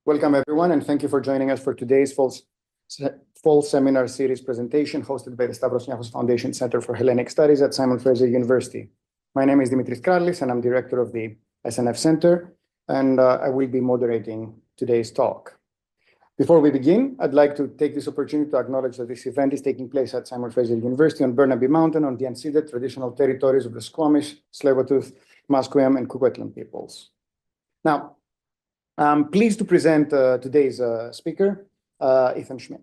Welcome, everyone, and thank you for joining us for today's fall seminar series presentation hosted by the Stavros Niarchos Foundation Center for Hellenic Studies at Simon Fraser University. My name is Dimitris Krallis, and I'm director of the SNF Center, and I will be moderating today's talk. Before we begin, I'd like to take this opportunity to acknowledge that this event is taking place at Simon Fraser University on Burnaby Mountain on the unceded traditional territories of the Squamish, Tsleil-Waututh, Musqueam, and Coquitlam peoples. Now, I'm pleased to present today's speaker, Ethan Schmidt.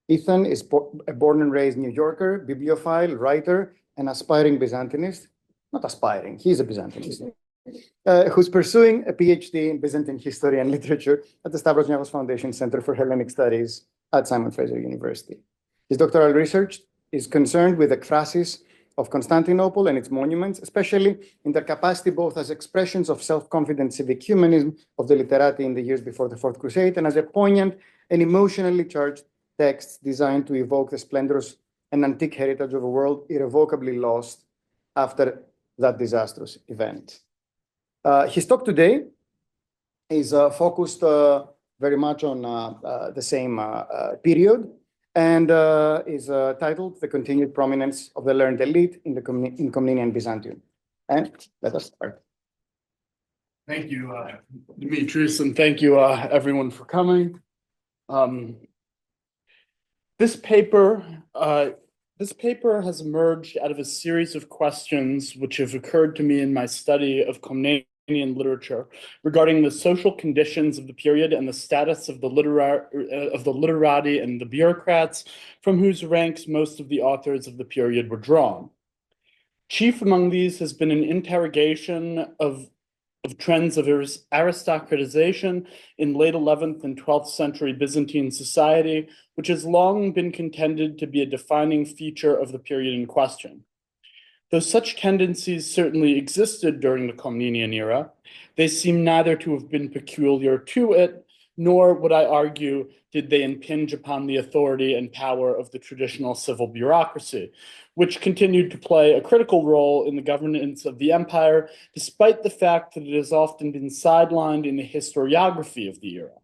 Ethan is a born and raised New Yorker, bibliophile, writer, and aspiring Byzantinist. Not aspiring, he's a Byzantinist. Who's pursuing a PhD in Byzantine history and literature at the Stavros Niarchos Foundation Center for Hellenic Studies at Simon Fraser University. His doctoral research is concerned with the crisis of Constantinople and its monuments, especially in their capacity both as expressions of self-confident civic humanism of the literati in the years before the Fourth Crusade and as a poignant and emotionally charged text designed to evoke the splendors and antique heritage of a world irrevocably lost after that disastrous event. His talk today is focused very much on the same period, and is titled The Continued Prominence of the Learned Elite in Komnenian Byzantium. And let us start. Thank you, Dimitris, and thank you, everyone, for coming. This paper has emerged out of a series of questions which have occurred to me in my study of Komnenian literature regarding the social conditions of the period and the status of the literati and the bureaucrats from whose ranks most of the authors of the period were drawn. Chief among these has been an interrogation of trends of aristocratization in late-11th and 12th century Byzantine society, which has long been contended to be a defining feature of the period in question. Though such tendencies certainly existed during the Komnenian era, they seem neither to have been peculiar to it, nor, would I argue, did they impinge upon the authority and power of the traditional civil bureaucracy, which continued to play a critical role in the governance of the empire, despite the fact that it has often been sidelined in the historiography of the era.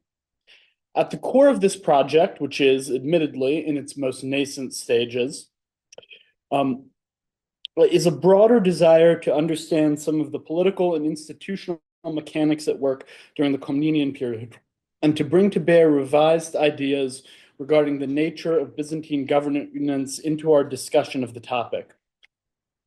At the core of this project, which is admittedly in its most nascent stages, is a broader desire to understand some of the political and institutional mechanics at work during the Komnenian period, and to bring to bear revised ideas regarding the nature of Byzantine governance into our discussion of the topic.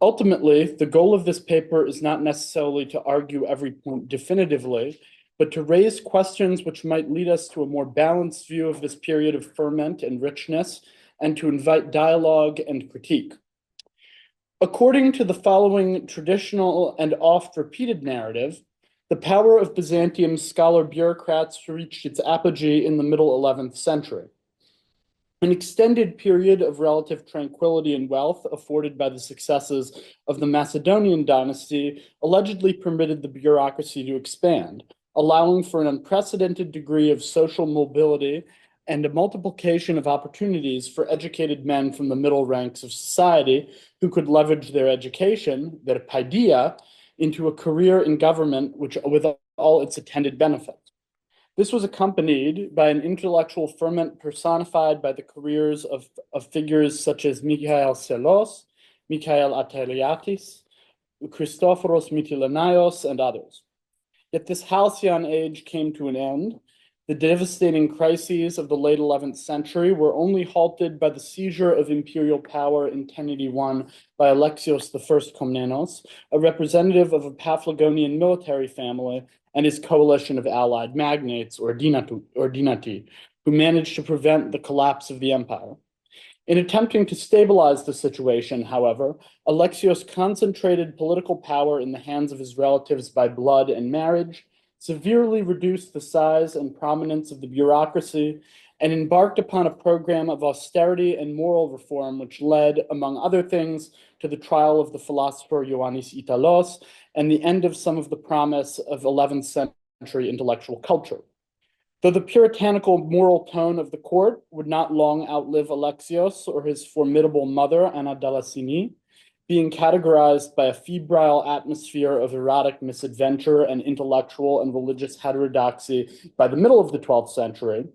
Ultimately, the goal of this paper is not necessarily to argue every point definitively, but to raise questions which might lead us to a more balanced view of this period of ferment and richness, and to invite dialogue and critique. According to the following traditional and oft-repeated narrative, the power of Byzantium's scholar bureaucrats reached its apogee in the middle 11th century. An extended period of relative tranquility and wealth afforded by the successes of the Macedonian dynasty allegedly permitted the bureaucracy to expand, allowing for an unprecedented degree of social mobility and a multiplication of opportunities for educated men from the middle ranks of society who could leverage their education, their paideia, into a career in government with all its attendant benefits. This was accompanied by an intellectual ferment personified by the careers of figures such as Michael Psellos, Michael Ataliatis, Christoforos Mytilenaios, and others. Yet this halcyon age came to an end. The devastating crises of the late 11th century were only halted by the seizure of imperial power in 1081 by Alexios I Komnenos, a representative of a Paphlagonian military family, and his coalition of allied magnates, or dinati, who managed to prevent the collapse of the empire. In attempting to stabilize the situation, however, Alexios concentrated political power in the hands of his relatives by blood and marriage, severely reduced the size and prominence of the bureaucracy, and embarked upon a program of austerity and moral reform which led, among other things, to the trial of the philosopher Ioannes Poutzes and the end of some of the promise of 11th century intellectual culture. Though the puritanical moral tone of the court would not long outlive Alexios or his formidable mother, Anna Dalasini, being categorized by a febrile atmosphere of erotic misadventure and intellectual and religious heterodoxy by the middle of the 12th century,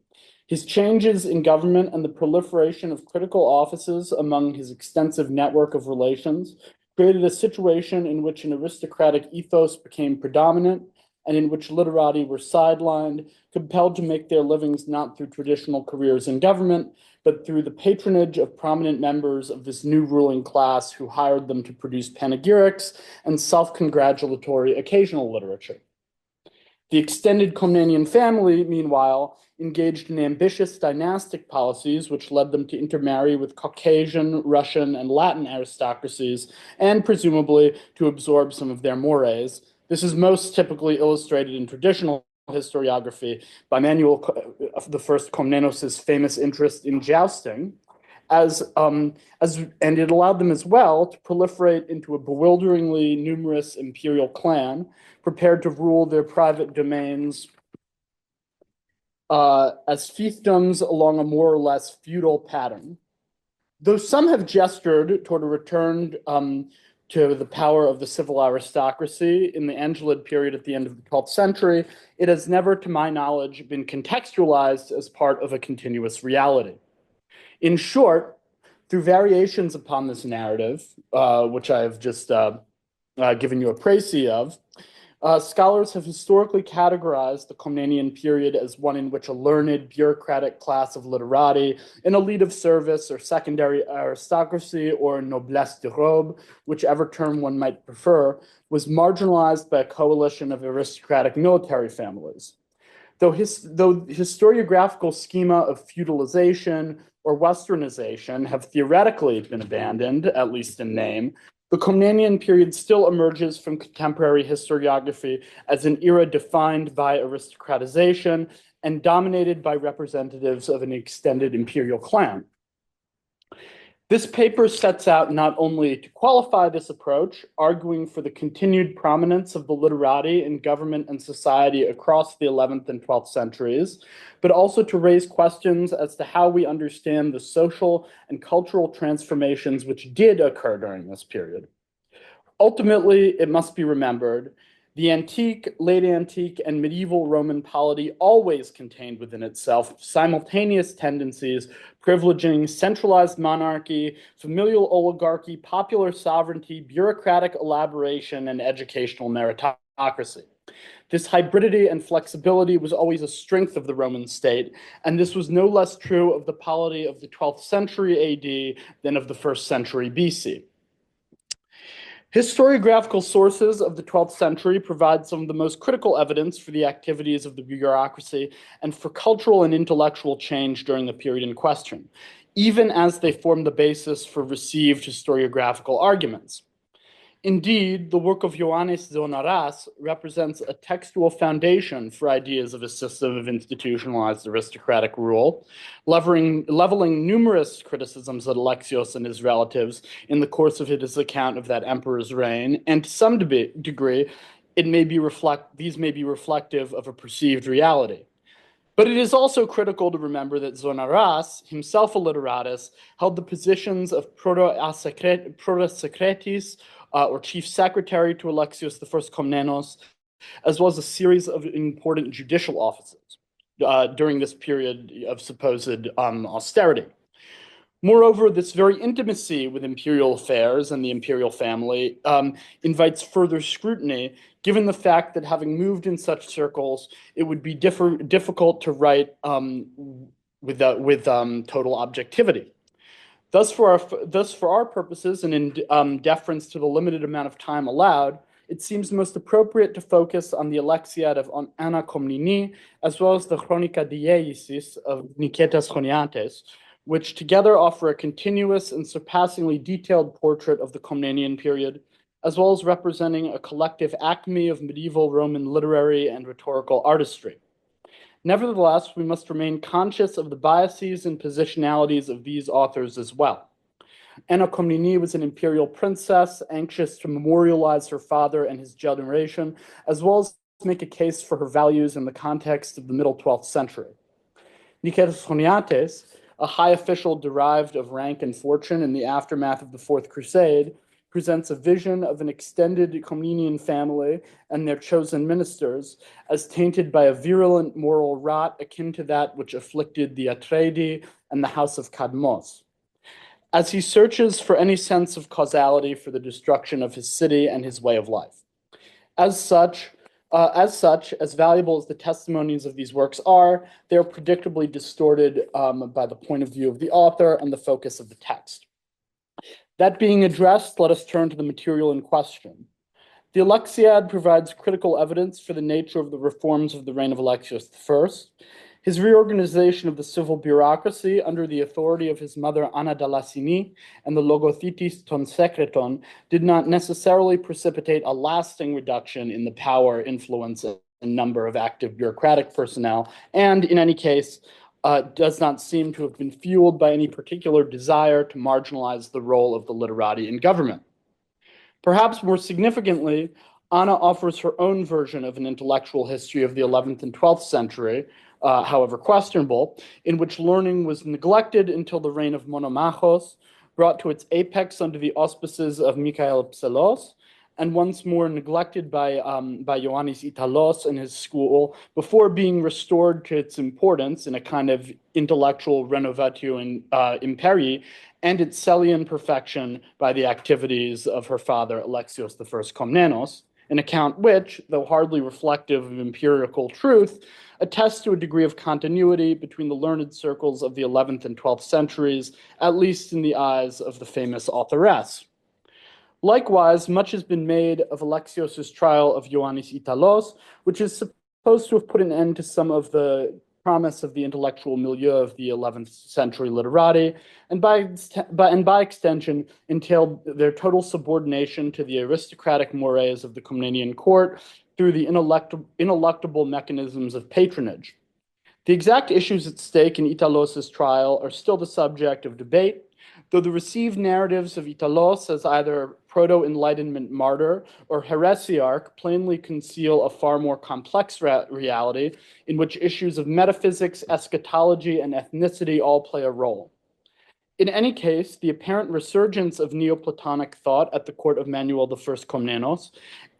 his changes in government and the proliferation of critical offices among his extensive network of relations created a situation in which an aristocratic ethos became predominant and in which literati were sidelined, compelled to make their livings not through traditional careers in government, but through the patronage of prominent members of this new ruling class who hired them to produce panegyrics and self-congratulatory occasional literature. The extended Komnenian family, meanwhile, engaged in ambitious dynastic policies which led them to intermarry with Caucasian, Russian, and Latin aristocracies, and presumably to absorb some of their mores. This is most typically illustrated in traditional historiography by Manuel the First Komnenos' famous interest in jousting, and it allowed them as well to proliferate into a bewilderingly numerous imperial clan, prepared to rule their private domains as fiefdoms along a more or less feudal pattern. Though some have gestured toward a return to the power of the civil aristocracy in the Angelid period at the end of the 12th century, it has never, to my knowledge, been contextualized as part of a continuous reality. In short, through variations upon this narrative, which I have just given you a précis of, scholars have historically categorized the Komnenian period as one in which a learned bureaucratic class of literati, an elite of service or secondary aristocracy or noblesse de robe, whichever term one might prefer, was marginalized by a coalition of aristocratic military families. Though historiographical schema of feudalization or westernization have theoretically been abandoned, at least in name, the Komnenian period still emerges from contemporary historiography as an era defined by aristocratization and dominated by representatives of an extended imperial clan. This paper sets out not only to qualify this approach, arguing for the continued prominence of the literati in government and society across the 11th and 12th centuries, but also to raise questions as to how we understand the social and cultural transformations which did occur during this period. Ultimately, it must be remembered, the antique, late antique, and medieval Roman polity always contained within itself simultaneous tendencies privileging centralized monarchy, familial oligarchy, popular sovereignty, bureaucratic elaboration, and educational meritocracy. This hybridity and flexibility was always a strength of the Roman state, and this was no less true of the polity of the 12th century AD than of the 1st century BC. Historiographical sources of the 12th century provide some of the most critical evidence for the activities of the bureaucracy and for cultural and intellectual change during the period in question, even as they form the basis for received historiographical arguments. Indeed, the work of Ioannes Poutzes represents a textual foundation for ideas of a system of institutionalized aristocratic rule, leveling numerous criticisms at Alexios and his relatives in the course of his account of that emperor's reign, and to some degree, these may be reflective of a perceived reality. But it is also critical to remember that Zonaras, himself a literatus, held the positions of proto-secretis, or chief secretary to Alexios I Komnenos, as well as a series of important judicial offices during this period of supposed austerity. Moreover, this very intimacy with imperial affairs and the imperial family invites further scrutiny, given the fact that having moved in such circles, it would be difficult to write with total objectivity. Thus, for our purposes and in deference to the limited amount of time allowed, it seems most appropriate to focus on the Alexiad of Anna Komneni, as well as the Chronica Dieisis of Niketas Choniates, which together offer a continuous and surpassingly detailed portrait of the Komnenian period, as well as representing a collective acme of medieval Roman literary and rhetorical artistry. Nevertheless, we must remain conscious of the biases and positionalities of these authors as well. Anna Komneni was an imperial princess, anxious to memorialize her father and his generation, as well as make a case for her values in the context of the middle 12th century. Niketas Choniates, a high official derived of rank and fortune in the aftermath of the Fourth Crusade, presents a vision of an extended Komnenian family and their chosen ministers as tainted by a virulent moral rot akin to that which afflicted the Atreidi and the house of Cadmos. As he searches for any sense of causality for the destruction of his city and his way of life. As such, as valuable as the testimonies of these works are, they are predictably distorted by the point of view of the author and the focus of the text. That being addressed, let us turn to the material in question. The Alexiad provides critical evidence for the nature of the reforms of the reign of Alexios I. His reorganization of the civil bureaucracy under the authority of his mother Anna Dalasini and the Logothitis ton Sekreton did not necessarily precipitate a lasting reduction in the power, influence, and number of active bureaucratic personnel, and in any case, does not seem to have been fueled by any particular desire to marginalize the role of the literati in government. Perhaps more significantly, Anna offers her own version of an intellectual history of the 11th and 12th century, however questionable, in which learning was neglected until the reign of Monomachos, brought to its apex under the auspices of Michael Psellos, and once more neglected by Ioannes Italos and his school before being restored to its importance in a kind of intellectual renovatio imperii and its Selian perfection by the activities of her father Alexios I Komnenos, an account which, though hardly reflective of empirical truth, attests to a degree of continuity between the learned circles of the 11th and 12th centuries, at least in the eyes of the famous authoress. Likewise, much has been made of Alexios's trial of Ioannes Italos, which is supposed to have put an end to some of the promise of the intellectual milieu of the 11th century literati, and by extension entailed their total subordination to the aristocratic mores of the Komnenian court through the ineluctable mechanisms of patronage. The exact issues at stake in Italos's trial are still the subject of debate, though the received narratives of Italos as either proto-Enlightenment martyr or heresiarch plainly conceal a far more complex reality in which issues of metaphysics, eschatology, and ethnicity all play a role. In any case, the apparent resurgence of Neoplatonic thought at the court of Manuel I Komnenos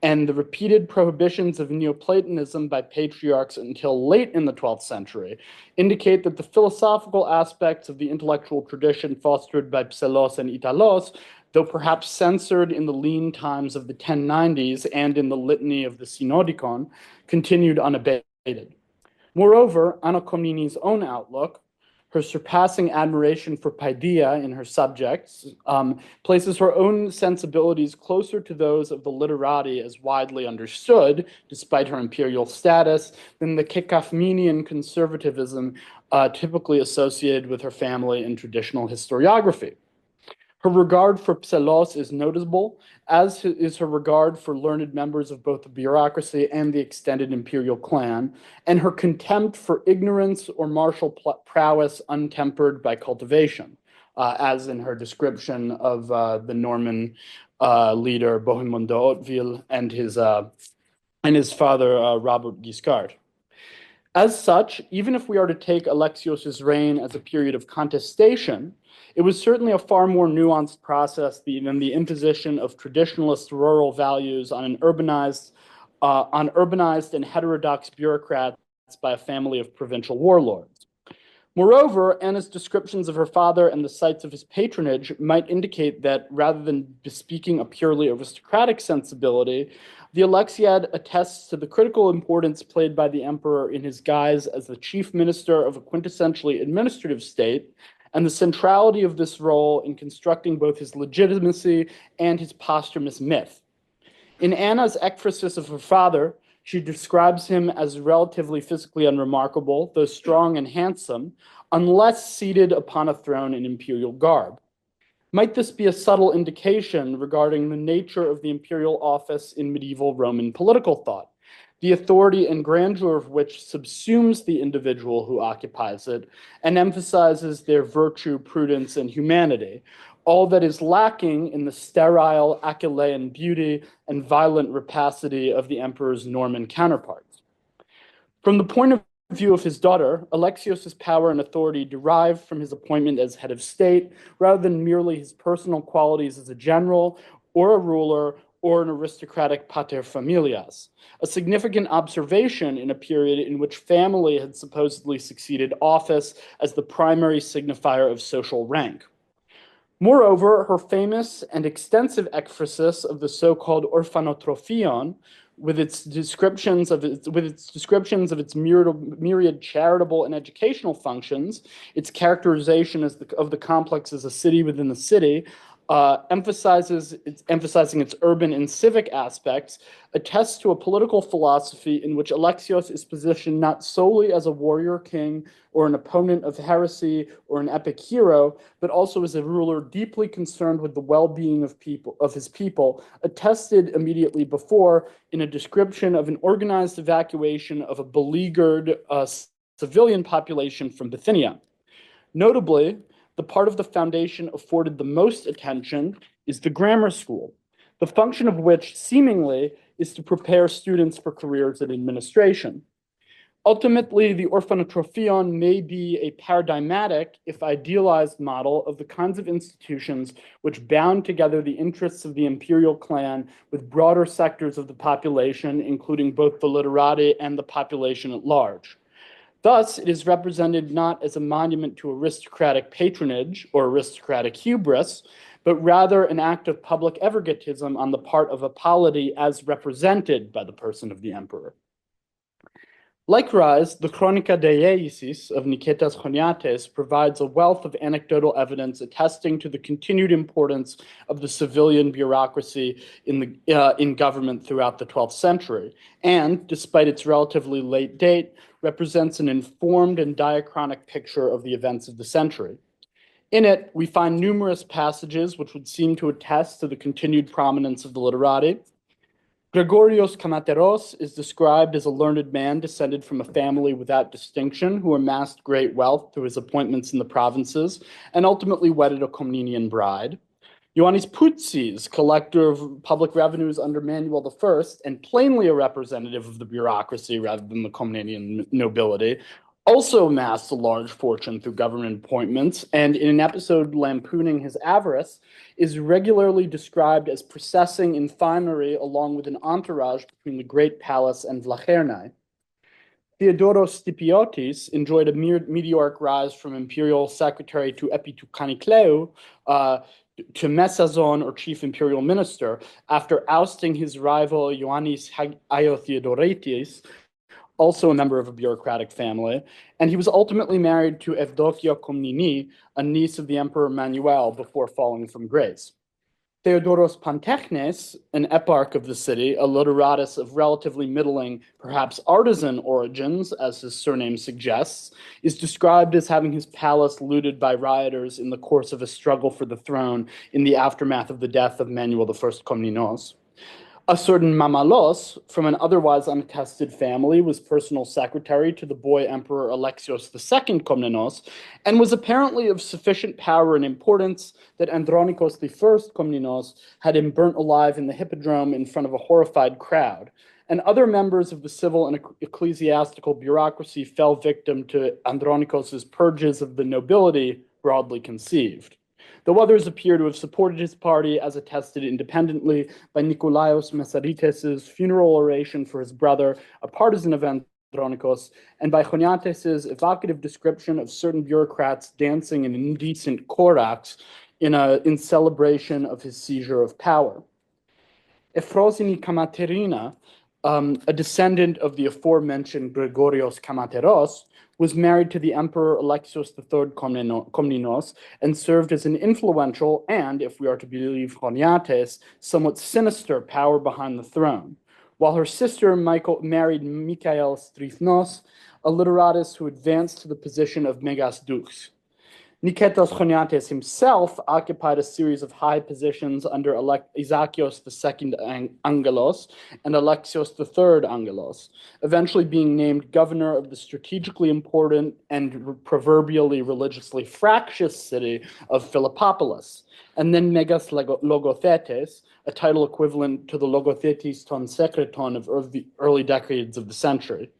and the repeated prohibitions of Neoplatonism by patriarchs until late in the 12th century indicate that the philosophical aspects of the intellectual tradition fostered by Psellos and Italos, though perhaps censored in the lean times of the 1090s and in the litany of the Synodicon, continued unabated. Moreover, Anna Komneni's own outlook, her surpassing admiration for Paideia in her subjects, places her own sensibilities closer to those of the literati as widely understood, despite her imperial status, than the Kekafmenian conservatism typically associated with her family in traditional historiography. Her regard for Psellos is noticeable, as is her regard for learned members of both the bureaucracy and the extended imperial clan, and her contempt for ignorance or martial prowess untempered by cultivation, as in her description of the Norman leader Bohemond de Hauteville and his father Robert Guiscard. As such, even if we are to take Alexios's reign as a period of contestation, it was certainly a far more nuanced process than the imposition of traditionalist rural values on urbanized and heterodox bureaucrats by a family of provincial warlords. Moreover, Anna's descriptions of her father and the sites of his patronage might indicate that rather than bespeaking a purely aristocratic sensibility, the Alexiad attests to the critical importance played by the emperor in his guise as the chief minister of a quintessentially administrative state, and the centrality of this role in constructing both his legitimacy and his posthumous myth. In Anna's ekphrasis of her father, she describes him as relatively physically unremarkable, though strong and handsome, unless seated upon a throne in imperial garb. Might this be a subtle indication regarding the nature of the imperial office in medieval Roman political thought, the authority and grandeur of which subsumes the individual who occupies it and emphasizes their virtue, prudence, and humanity, all that is lacking in the sterile Achillean beauty and violent rapacity of the emperor's Norman counterparts. From the point of view of his daughter, Alexios's power and authority derived from his appointment as head of state, rather than merely his personal qualities as a general or a ruler, or an aristocratic paterfamilias, a significant observation in a period in which family had supposedly succeeded office as the primary signifier of social rank. Moreover, her famous and extensive ekphrasis of the so-called orphanotrophion, with its descriptions of its myriad charitable and educational functions, its characterization of the complex as a city within the city, emphasizing its urban and civic aspects, attests to a political philosophy in which Alexios is positioned not solely as a warrior king or an opponent of heresy or an epic hero, but also as a ruler deeply concerned with the well-being of his people, attested immediately before in a description of an organized evacuation of a beleaguered civilian population from Bithynia. Notably, the part of the foundation afforded the most attention is the grammar school, the function of which seemingly is to prepare students for careers in administration. Ultimately, the orphanotrophion may be a paradigmatic, if idealized, model of the kinds of institutions which bound together the interests of the imperial clan with broader sectors of the population, including both the literati and the population at large. Thus, it is represented not as a monument to aristocratic patronage or aristocratic hubris, but rather an act of public egotism on the part of a polity as represented by the person of the emperor. Likewise, the Chronica Deieisis of Niketas Choniates provides a wealth of anecdotal evidence attesting to the continued importance of the civilian bureaucracy in government throughout the 12th century, and, despite its relatively late date, represents an informed and diachronic picture of the events of the century. In it, we find numerous passages which would seem to attest to the continued prominence of the literati. Gregorios Kamateros is described as a learned man descended from a family without distinction who amassed great wealth through his appointments in the provinces and ultimately wedded a Komnenian bride. Ioannes Poutzes, collector of public revenues under Manuel I and plainly a representative of the bureaucracy rather than the Komnenian nobility, also amassed a large fortune through government appointments, and in an episode lampooning his avarice, is regularly described as processing in finery along with an entourage between the Great Palace and Vlachernae. Theodoros Styppeiotes enjoyed a meteoric rise from imperial secretary to epitukanikleou, to messazon or chief imperial minister, after ousting his rival Ioannes Theodoretes, also a member of a bureaucratic family, and he was ultimately married to Evdokia Komneni, a niece of the Emperor Manuel, before falling from grace. Theodoros Pantechnes, an eparch of the city, a literatus of relatively middling, perhaps artisan origins, as his surname suggests, is described as having his palace looted by rioters in the course of a struggle for the throne in the aftermath of the death of Manuel I Komnenos. A certain Mamalos, from an otherwise unattested family, was personal secretary to the boy Emperor Alexios II Komnenos, and was apparently of sufficient power and importance that Andronikos I Komnenos had him burnt alive in the hippodrome in front of a horrified crowd, and other members of the civil and ecclesiastical bureaucracy fell victim to Andronikos's purges of the nobility, broadly conceived. Though others appear to have supported his party, as attested independently by Nikolaos Messarites' funeral oration for his brother, a partisan of Andronikos, and by Choniates' evocative description of certain bureaucrats dancing in indecent koraks in celebration of his seizure of power. Ephrosyne Kamaterina, a descendant of the aforementioned Gregorios Kamateros, was married to the Emperor Alexios III Komnenos and served as an influential and, if we are to believe Choniates, somewhat sinister power behind the throne, while her sister married Mikael Strithnos, a literatus who advanced to the position of Megas Dux. Niketas Choniates himself occupied a series of high positions under Isakios II Angelos and Alexios III Angelos, eventually being named governor of the strategically important and proverbially religiously fractious city of Philippopolis, and then Megas Logothetes, a title equivalent to the Logothetes ton secreton of the early decades of the century.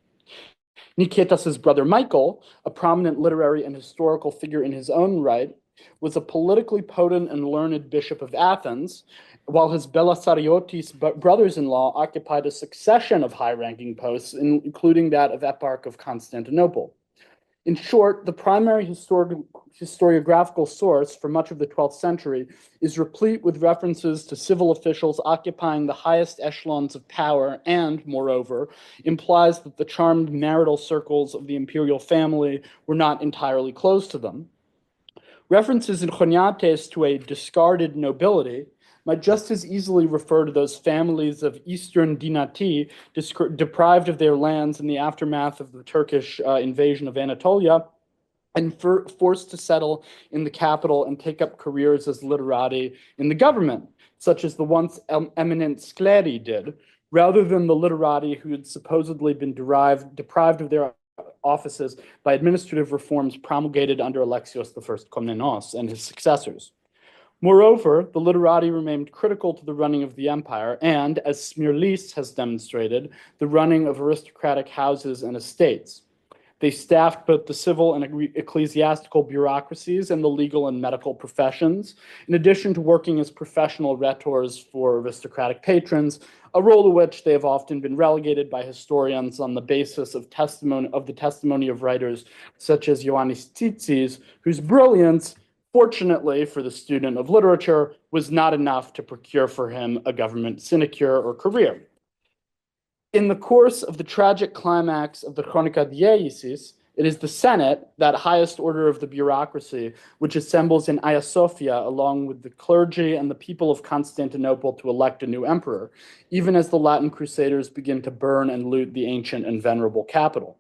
Niketas' brother Michael, a prominent literary and historical figure in his own right, was a politically potent and learned bishop of Athens, while his Belisariotes brothers-in-law occupied a succession of high-ranking posts, including that of Eparch of Constantinople. In short, the primary historiographical source for much of the 12th century is replete with references to civil officials occupying the highest echelons of power and, moreover, implies that the charmed marital circles of the imperial family were not entirely closed to them. References in Choniates to a discarded nobility might just as easily refer to those families of Eastern Dinati deprived of their lands in the aftermath of the Turkish invasion of Anatolia and forced to settle in the capital and take up careers as literati in the government, such as the once eminent Scleri did, rather than the literati who had supposedly been deprived of their offices by administrative reforms promulgated under Alexios I Komnenos and his successors. Moreover, the literati remained critical to the running of the empire and, as Smirlis has demonstrated, the running of aristocratic houses and estates. They staffed both the civil and ecclesiastical bureaucracies and the legal and medical professions, in addition to working as professional rhetors for aristocratic patrons, a role to which they have often been relegated by historians on the basis of the testimony of writers such as Ioannes Poutzes, whose brilliance, fortunately for the student of literature, was not enough to procure for him a government sinecure or career. In the course of the tragic climax of the Chronica Dieisis, it is the Senate, that highest order of the bureaucracy, which assembles in Hagia Sophia along with the clergy and the people of Constantinople to elect a new emperor, even as the Latin Crusaders begin to burn and loot the ancient and venerable capital.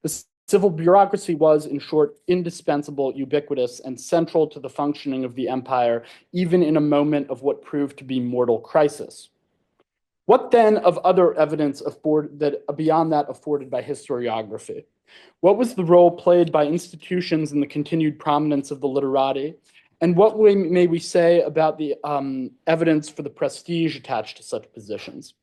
The civil bureaucracy was, in short, indispensable, ubiquitous, and central to the functioning of the empire, even in a moment of what proved to be mortal crisis. What then of other evidence beyond that afforded by historiography? What was the role played by institutions in the continued prominence of the literati? And what may we say about the evidence for the prestige attached to such positions?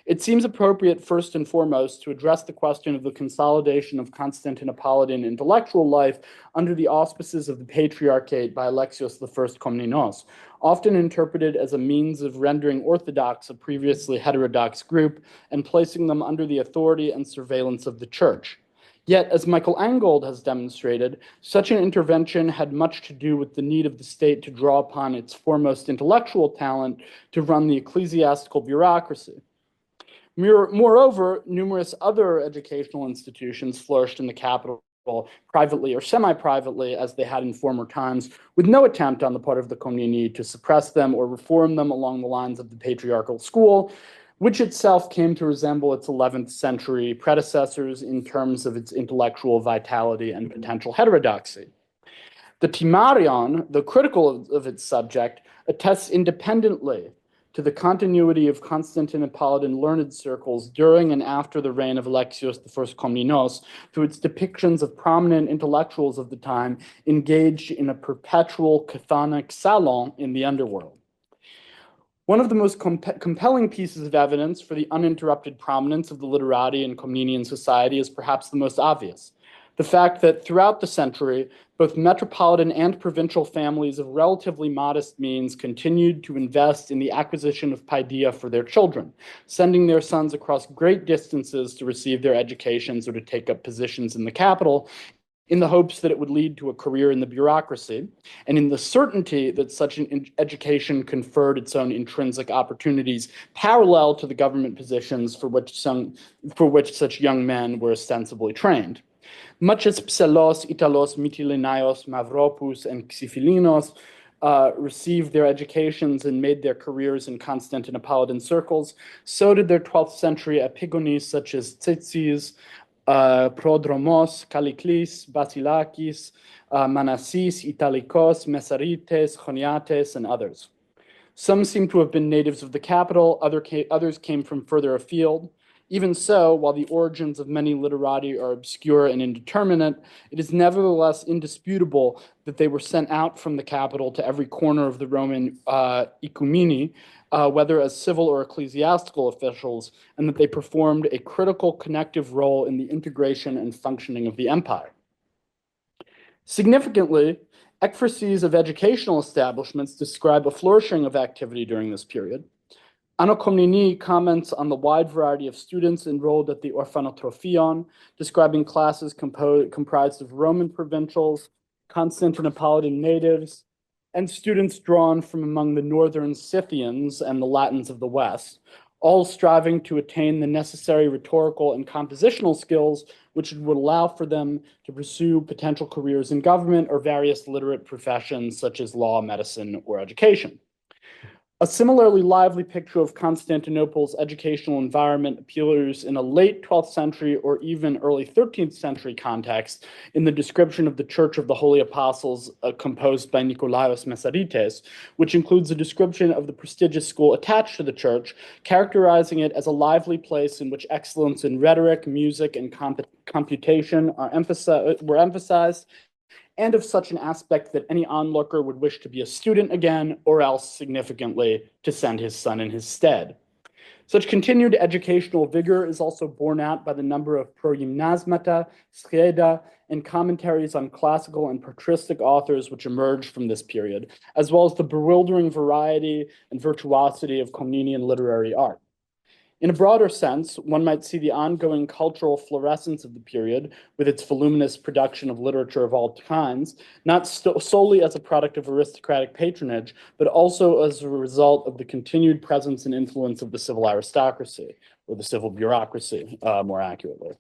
It seems appropriate, first and foremost, to address the question of the consolidation of Constantinopolitan intellectual life under the auspices of the Patriarchate by Alexios I Komnenos, often interpreted as a means of rendering orthodox a previously heterodox group and placing them under the authority and surveillance of the Church. Yet, as Michael Angold has demonstrated, such an intervention had much to do with the need of the state to draw upon its foremost intellectual talent to run the ecclesiastical bureaucracy. Moreover, numerous other educational institutions flourished in the capital, privately or semi-privately, as they had in former times, with no attempt on the part of the Komneni to suppress them or reform them along the lines of the patriarchal school, which itself came to resemble its 11th century predecessors in terms of its intellectual vitality and potential heterodoxy. The Timarion, though critical of its subject, attests independently to the continuity of Constantinopolitan learned circles during and after the reign of Alexios I Komnenos through its depictions of prominent intellectuals of the time engaged in a perpetual chthonic salon in the underworld. One of the most compelling pieces of evidence for the uninterrupted prominence of the literati in Komnenian society is perhaps the most obvious. The fact that throughout the century, both metropolitan and provincial families of relatively modest means continued to invest in the acquisition of paideia for their children, sending their sons across great distances to receive their educations or to take up positions in the capital, in the hopes that it would lead to a career in the bureaucracy, and in the certainty that such an education conferred its own intrinsic opportunities parallel to the government positions for which such young men were ostensibly trained. Much as Psellos, Italos, Mytilinaios, Mavropous, and Xyphilinos received their educations and made their careers in Constantinopolitan circles, so did their 12th century epigones such as Tzitzis, Prodromos, Kalliklis, Basilakis, Manassis, Italikos, Mesarites, Choniates, and others. Some seem to have been natives of the capital, others came from further afield. Even so, while the origins of many literati are obscure and indeterminate, it is nevertheless indisputable that they were sent out from the capital to every corner of the Roman oikoumeni, whether as civil or ecclesiastical officials, and that they performed a critical connective role in the integration and functioning of the empire. Significantly, Ekphrases of educational establishments describe a flourishing of activity during this period. Anno Komnenoi comments on the wide variety of students enrolled at the Orphanotrophion, describing classes comprised of Roman provincials, Constantinopolitan natives, and students drawn from among the northern Scythians and the Latins of the West, all striving to attain the necessary rhetorical and compositional skills which would allow for them to pursue potential careers in government or various literate professions such as law, medicine, or education. A similarly lively picture of Constantinople's educational environment appears in a late 12th century or even early 13th century context in the description of the Church of the Holy Apostles composed by Nicolaos Messarites, which includes a description of the prestigious school attached to the church, characterizing it as a lively place in which excellence in rhetoric, music, and computation were emphasized, and of such an aspect that any onlooker would wish to be a student again, or else, significantly, to send his son in his stead. Such continued educational vigor is also borne out by the number of progymnasmata, schreda, and commentaries on classical and patristic authors which emerged from this period, as well as the bewildering variety and virtuosity of Komnenian literary art. In a broader sense, one might see the ongoing cultural fluorescence of the period, with its voluminous production of literature of all kinds, not solely as a product of aristocratic patronage, but also as a result of the continued presence and influence of the civil aristocracy, or the civil bureaucracy, more accurately.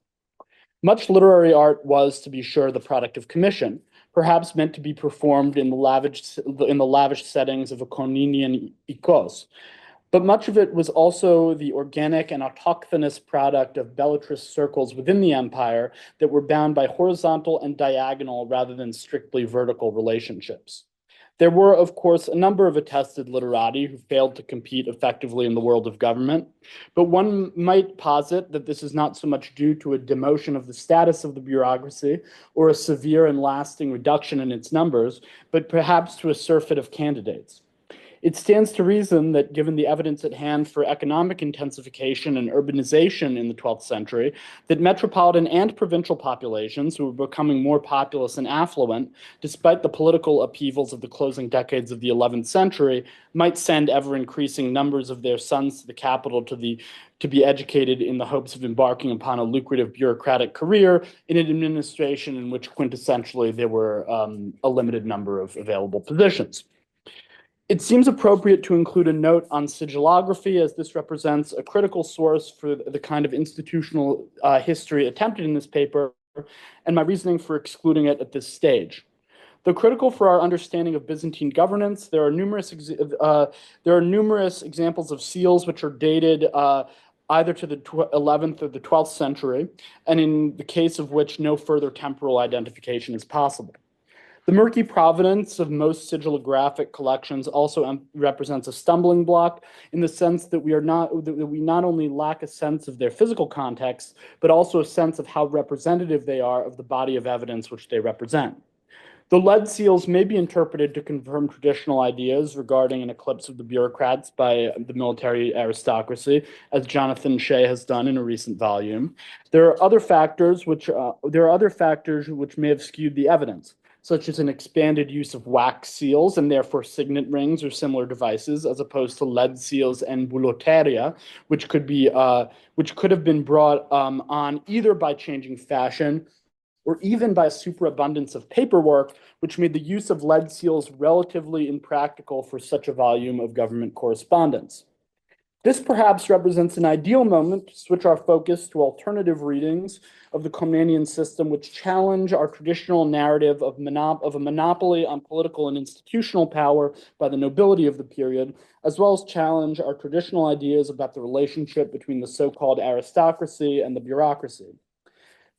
Much literary art was, to be sure, the product of commission, perhaps meant to be performed in the lavish settings of a Komnenian ikos. But much of it was also the organic and autochthonous product of belletrist circles within the empire that were bound by horizontal and diagonal rather than strictly vertical relationships. There were, of course, a number of attested literati who failed to compete effectively in the world of government, but one might posit that this is not so much due to a demotion of the status of the bureaucracy or a severe and lasting reduction in its numbers, but perhaps to a surfeit of candidates. It stands to reason that given the evidence at hand for economic intensification and urbanization in the 12th century, that metropolitan and provincial populations who were becoming more populous and affluent, despite the political upheavals of the closing decades of the 11th century, might send ever-increasing numbers of their sons to the capital to be educated in the hopes of embarking upon a lucrative bureaucratic career in an administration in which quintessentially there were a limited number of available positions. It seems appropriate to include a note on sigillography, as this represents a critical source for the kind of institutional history attempted in this paper, and my reasoning for excluding it at this stage. Though critical for our understanding of Byzantine governance, there are numerous examples of seals which are dated either to the 11th or the 12th century, and in the case of which no further temporal identification is possible. The murky provenance of most sigillographic collections also represents a stumbling block in the sense that we not only lack a sense of their physical context, but also a sense of how representative they are of the body of evidence which they represent. The lead seals may be interpreted to confirm traditional ideas regarding an eclipse of the bureaucrats by the military aristocracy, as Jonathan Shea has done in a recent volume. There are other factors which may have skewed the evidence, such as an expanded use of wax seals and therefore signet rings or similar devices, as opposed to lead seals and bouloteria, which could have been brought on either by changing fashion or even by a superabundance of paperwork, which made the use of lead seals relatively impractical for such a volume of government correspondence. This perhaps represents an ideal moment to switch our focus to alternative readings of the Komnenian system, which challenge our traditional narrative of a monopoly on political and institutional power by the nobility of the period, as well as challenge our traditional ideas about the relationship between the so-called aristocracy and the bureaucracy.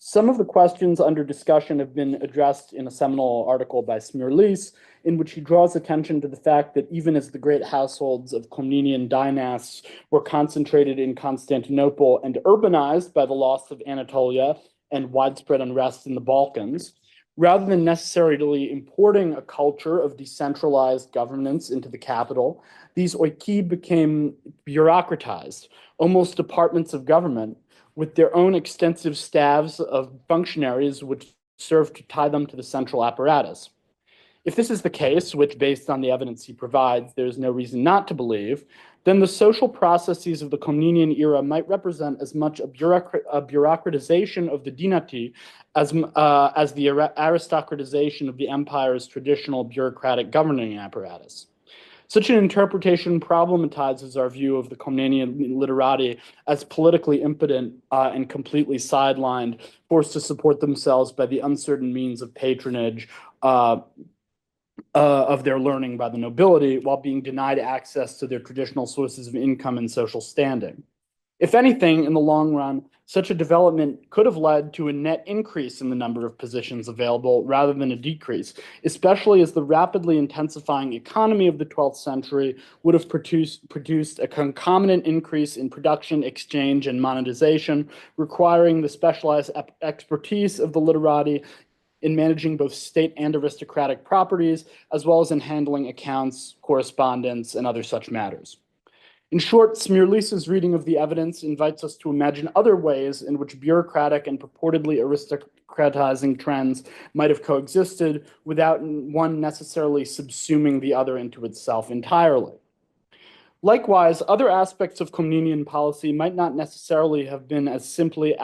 Some of the questions under discussion have been addressed in a seminal article by Smirlis, in which he draws attention to the fact that even as the great households of Komnenian dynasts were concentrated in Constantinople and urbanized by the loss of Anatolia and widespread unrest in the Balkans, rather than necessarily importing a culture of decentralized governance into the capital, these oiki became bureaucratized, almost departments of government, with their own extensive staffs of functionaries which served to tie them to the central apparatus. If this is the case, which based on the evidence he provides, there's no reason not to believe, then the social processes of the Komnenian era might represent as much a bureaucratization of the dinasti as the aristocratization of the empire's traditional bureaucratic governing apparatus. Such an interpretation problematizes our view of the Komnenian literati as politically impotent and completely sidelined, forced to support themselves by the uncertain means of patronage of their learning by the nobility, while being denied access to their traditional sources of income and social standing. If anything, in the long run, such a development could have led to a net increase in the number of positions available rather than a decrease, especially as the rapidly intensifying economy of the 12th century would have produced a concomitant increase in production, exchange, and monetization, requiring the specialized expertise of the literati in managing both state and aristocratic properties, as well as in handling accounts, correspondence, and other such matters. In short, Smirlis's reading of the evidence invites us to imagine other ways in which bureaucratic and purportedly aristocratizing trends might have coexisted without one necessarily subsuming the other into itself entirely. Likewise, other aspects of Komnenian policy might not necessarily have been as simply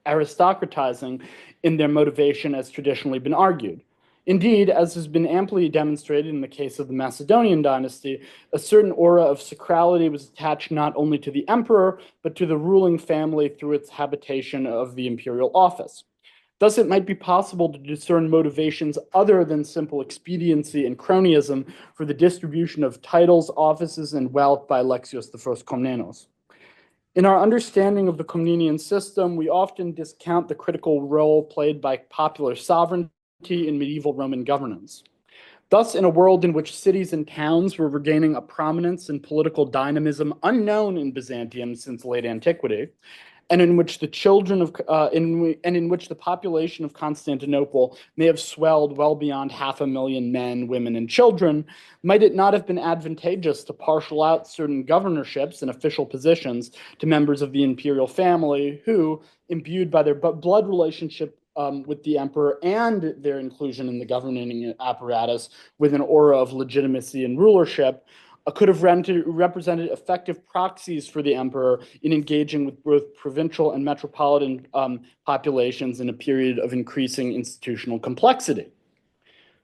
aristocratizing in their motivation as traditionally been argued. Indeed, as has been amply demonstrated in the case of the Macedonian dynasty, a certain aura of sacrality was attached not only to the emperor, but to the ruling family through its habitation of the imperial office. Thus, it might be possible to discern motivations other than simple expediency and cronyism for the distribution of titles, offices, and wealth by Alexios I Komnenos. In our understanding of the Komnenian system, we often discount the critical role played by popular sovereignty in medieval Roman governance. Thus, in a world in which cities and towns were regaining a prominence and political dynamism unknown in Byzantium since late antiquity, and in which the population of Constantinople may have swelled well beyond 500,000 men, women, and children, might it not have been advantageous to parcel out certain governorships and official positions to members of the imperial family who, imbued by their blood relationship with the emperor and their inclusion in the governing apparatus with an aura of legitimacy and rulership, could have represented effective proxies for the emperor in engaging with both provincial and metropolitan populations in a period of increasing institutional complexity.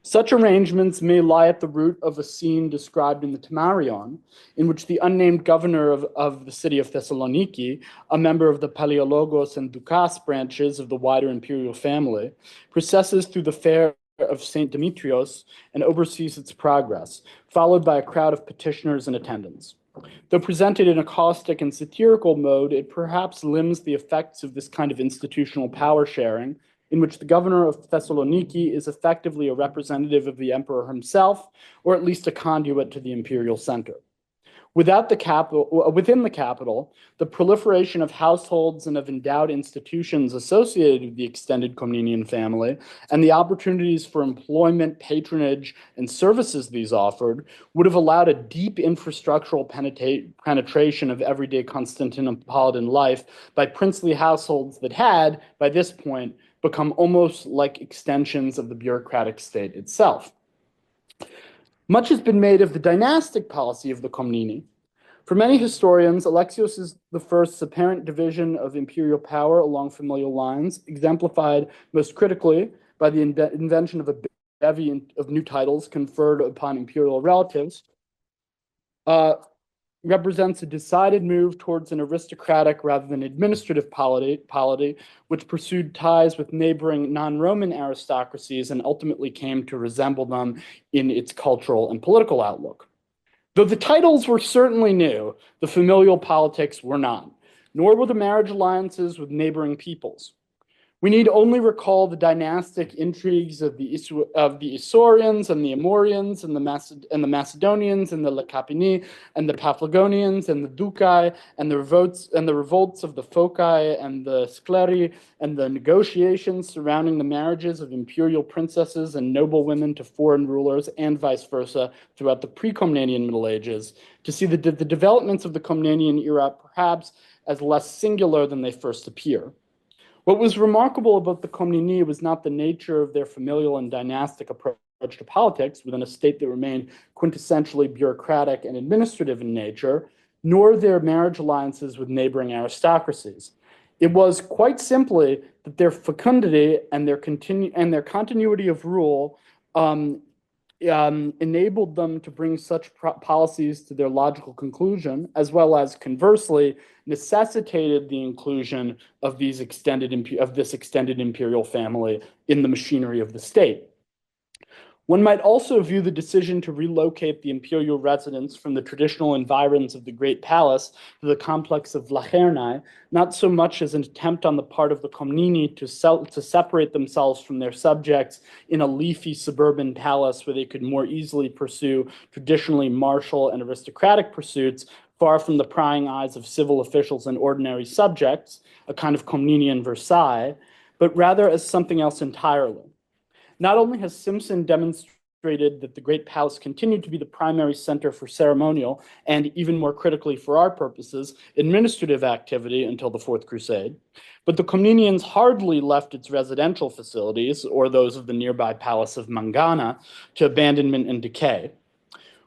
Such arrangements may lie at the root of a scene described in the Tamarion, in which the unnamed governor of the city of Thessaloniki, a member of the Palaiologos and Doukas branches of the wider imperial family, processes through the fair of St. Demetrios and oversees its progress, followed by a crowd of petitioners and attendants. Though presented in a caustic and satirical mode, it perhaps limns the effects of this kind of institutional power sharing, in which the governor of Thessaloniki is effectively a representative of the emperor himself, or at least a conduit to the imperial center. Within the capital, the proliferation of households and of endowed institutions associated with the extended Komnenian family, and the opportunities for employment, patronage, and services these offered, would have allowed a deep infrastructural penetration of everyday Constantinopolitan life by princely households that had, by this point, become almost like extensions of the bureaucratic state itself. Much has been made of the dynastic policy of the Komneni. For many historians, Alexios I's apparent division of imperial power along familial lines, exemplified most critically by the invention of a bevy of new titles conferred upon imperial relatives, represents a decided move towards an aristocratic rather than administrative polity, which pursued ties with neighboring non-Roman aristocracies and ultimately came to resemble them in its cultural and political outlook. Though the titles were certainly new, the familial politics were not, nor were the marriage alliances with neighboring peoples. We need only recall the dynastic intrigues of the Isaurians and the Amorians and the Macedonians and the Lacapini and the Paphlagonians and the Ducai and the revolts of the Phocae and the Scleri and the negotiations surrounding the marriages of imperial princesses and noble women to foreign rulers and vice versa throughout the pre-Komnenian Middle Ages to see the developments of the Komnenian era perhaps as less singular than they first appear. What was remarkable about the Komneni was not the nature of their familial and dynastic approach to politics within a state that remained quintessentially bureaucratic and administrative in nature, nor their marriage alliances with neighboring aristocracies. It was quite simply that their fecundity and their continuity of rule enabled them to bring such policies to their logical conclusion, as well as conversely necessitated the inclusion of this extended imperial family in the machinery of the state. One might also view the decision to relocate the imperial residence from the traditional environs of the Great Palace to the complex of Vlachernae not so much as an attempt on the part of the Komneni to separate themselves from their subjects in a leafy suburban palace where they could more easily pursue traditionally martial and aristocratic pursuits, far from the prying eyes of civil officials and ordinary subjects, a kind of Komnenian Versailles, but rather as something else entirely. Not only has Simpson demonstrated that the Great Palace continued to be the primary center for ceremonial and, even more critically for our purposes, administrative activity until the Fourth Crusade, but the Komnenians hardly left its residential facilities, or those of the nearby Palace of Mangana, to abandonment and decay.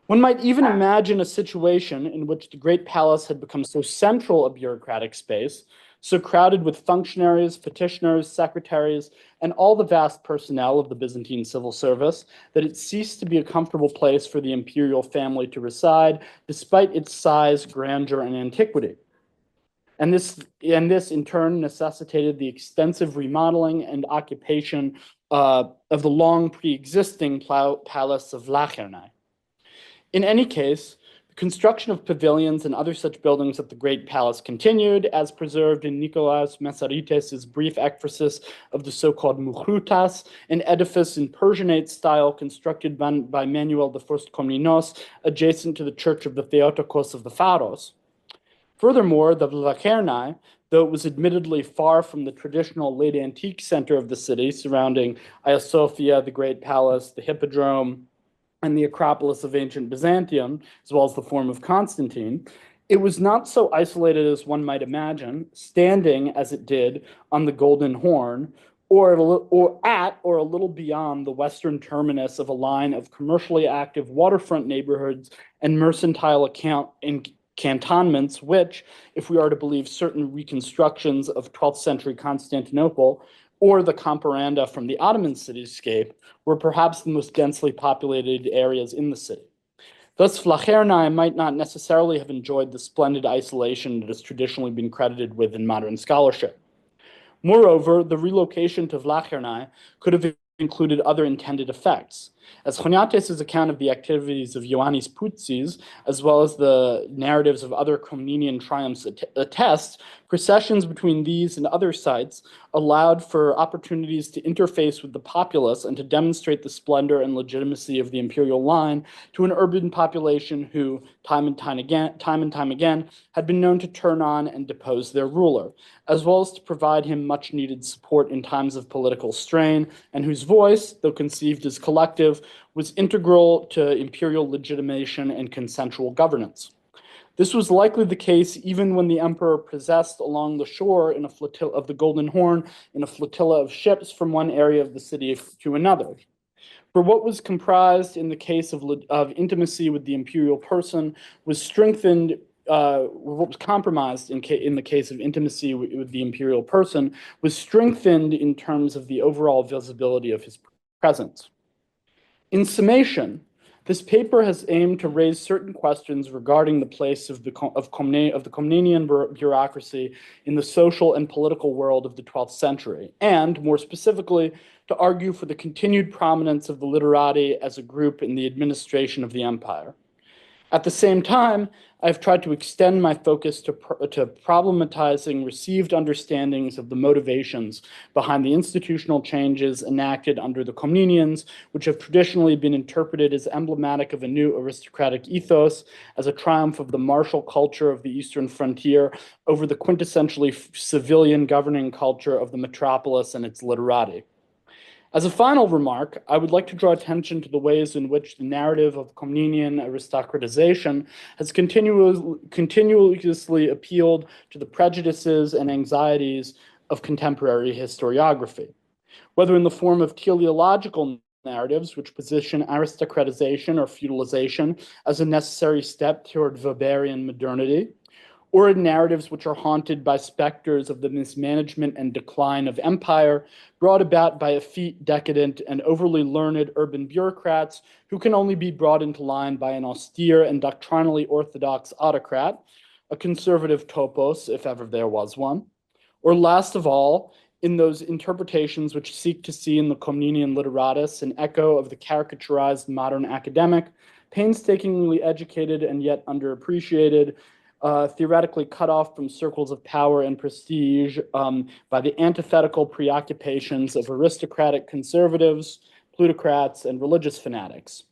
One might even imagine a situation in which the Great Palace had become so central a bureaucratic space, so crowded with functionaries, petitioners, secretaries, and all the vast personnel of the Byzantine civil service, that it ceased to be a comfortable place for the imperial family to reside, despite its size, grandeur, and antiquity. And this in turn necessitated the extensive remodeling and occupation of the long pre-existing Palace of Vlachernae. In any case, the construction of pavilions and other such buildings at the Great Palace continued, as preserved in Niketas Choniates' brief ekphrasis of the so-called Mukhrutas, an edifice in Persianate style constructed by Manuel I Komnenos, adjacent to the church of the Theotokos of the Pharos. Furthermore, the Vlachernae, though it was admittedly far from the traditional late antique center of the city surrounding Hagia Sophia, the Great Palace, the Hippodrome, and the Acropolis of ancient Byzantium, as well as the Forum of Constantine, it was not so isolated as one might imagine, standing as it did on the Golden Horn, or a little beyond the western terminus of a line of commercially active waterfront neighborhoods and mercantile cantonments, which, if we are to believe certain reconstructions of 12th century Constantinople, or the comparanda from the Ottoman cityscape, were perhaps the most densely populated areas in the city. Thus, Vlachernae might not necessarily have enjoyed the splendid isolation that has traditionally been credited with in modern scholarship. Moreover, the relocation to Vlachernae could have included other intended effects. As Choniates' account of the activities of Ioannes Poutzes, as well as the narratives of other Komnenian triumphs attest, processions between these and other sites allowed for opportunities to interface with the populace and to demonstrate the splendor and legitimacy of the imperial line to an urban population who, time and time again, had been known to turn on and depose their ruler, as well as to provide him much needed support in times of political strain, and whose voice, though conceived as collective, was integral to imperial legitimation and consensual governance. This was likely the case even when the emperor possessed along the shore in a flotilla of the Golden Horn in a flotilla of ships from one area of the city to another. For what was comprised in the case of intimacy with the imperial person was strengthened. What was compromised in the case of intimacy with the imperial person was strengthened in terms of the overall visibility of his presence. In summation, this paper has aimed to raise certain questions regarding the place of the Komnenian bureaucracy in the social and political world of the 12th century, and, more specifically, to argue for the continued prominence of the literati as a group in the administration of the empire. At the same time, I've tried to extend my focus to problematizing received understandings of the motivations behind the institutional changes enacted under the Komnenians, which have traditionally been interpreted as emblematic of a new aristocratic ethos, as a triumph of the martial culture of the eastern frontier over the quintessentially civilian governing culture of the metropolis and its literati. As a final remark, I would like to draw attention to the ways in which the narrative of Komnenian aristocratization has continuously appealed to the prejudices and anxieties of contemporary historiography. Whether in the form of teleological narratives which position aristocratization or feudalization as a necessary step toward Weberian modernity, or in narratives which are haunted by specters of the mismanagement and decline of empire brought about by effete, decadent, and overly learned urban bureaucrats who can only be brought into line by an austere and doctrinally orthodox autocrat, a conservative topos, if ever there was one, or last of all, in those interpretations which seek to see in the Komnenian literatus an echo of the caricaturized modern academic, painstakingly educated and yet underappreciated, theoretically cut off from circles of power and prestige by the antithetical preoccupations of aristocratic conservatives, plutocrats, and religious fanatics.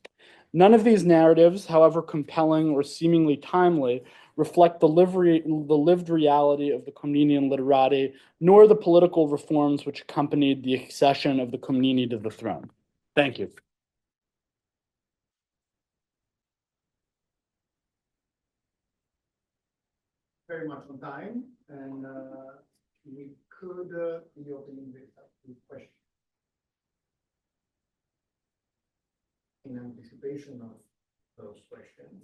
None of these narratives, however compelling or seemingly timely, reflect the lived reality of the Komnenian literati, nor the political reforms which accompanied the accession of the Komneni to the throne. Thank you. Very much on time, and we could be opening this up to questions in anticipation of those questions.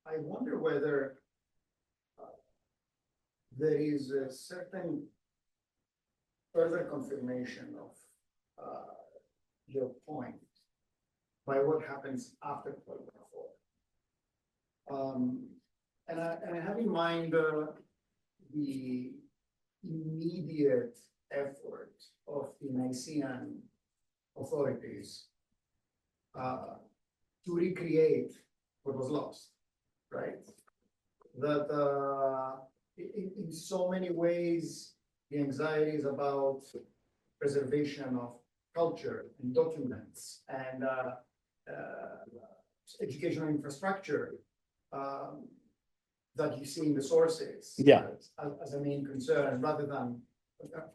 I wonder whether there is a certain further confirmation of your point by what happens after 1204. And I have in mind the immediate effort of the Nicene authorities to recreate what was lost, right? That in so many ways, the anxieties about preservation of culture and documents and educational infrastructure that you see in the sources, yeah, as a main concern, rather than